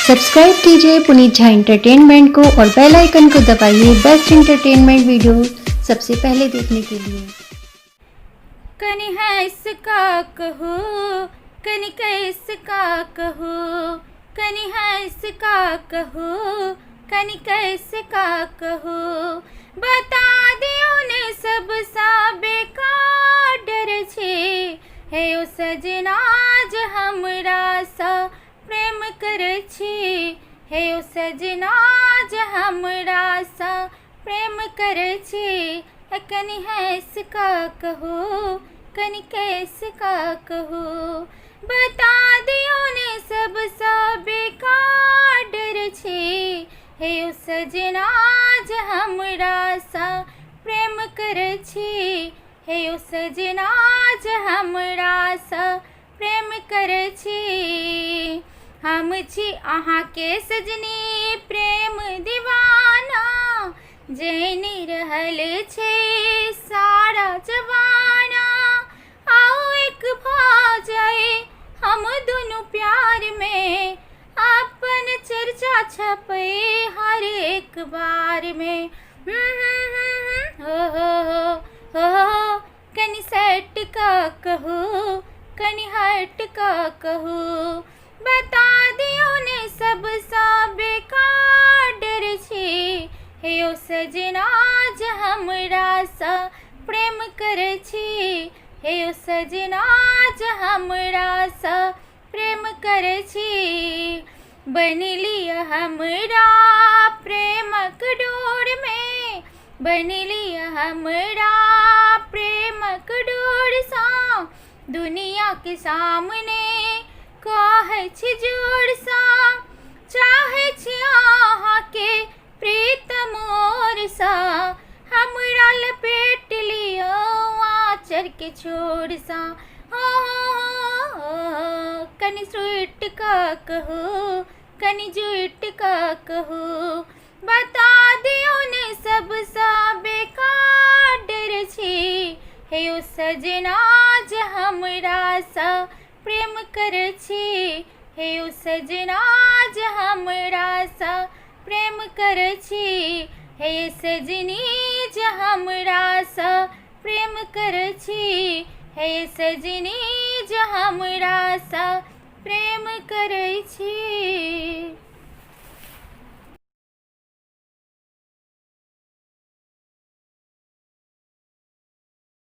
Subscribe कीजिए Puneet Jha entertainment को और बेल आइकन को दबाइए बेस्ट एंटरटेनमेंट वीडियो सबसे पहले देखने के लिए। कनि है इसका कहो, कनि कैसका कहो, कनि है इसका कहो, कनि कैसका कहो। बता दियो ने सब सा बेकार डर छे, हे ओ सजना ज हमरा सा प्रेम करे छी, हे ओ सजना ज हमरा सा प्रेम करे छी। कनि है इसका कहो, कनि कैसका कहो। बता दियो ने सब सा बेकार डर छे, हे ओ सजना ज हमरा सा प्रेम करे छी, हे ओ सजना ज हमरा सा प्रेम करे छी। हम छी अहाँ के सजनी प्रेम दीवाना, जानि रहल छे सारा जवाना। आओ एक भा जाए हम दोनों प्यार में, अपन चर्चा छपे हर एक बार में। हो कनि सेट का कहो, कनि हट का कहो। बता दियो ने सब सा बेकार डर छे, हे ओ सजना ज हमरा सा प्रेम करे छी, हे ओ सजना ज हमरा सा प्रेम करे छी। बनली हमरा प्रेमक डोर में, बनली हमरा प्रेमक डोर सा। दुनिया के सामने कहै छी जोर सा, चाहे छी अहाँ के प्रीत मोर सा। हमरा लपेट लियो आँचर के छोर सा। कनि स्वीट का कहो, कनि जुट का कहो। बता दियो ने सब सा बेकार डर छे, हे ओ सजना ज हमरा सा प्रेम करे छी, हे ओ सजना ज हमरा सा प्रेम करे छी, हे सजनी ज हमरा सा प्रेम करे छी, हे सजनी ज हमरा सा प्रेम करे छी।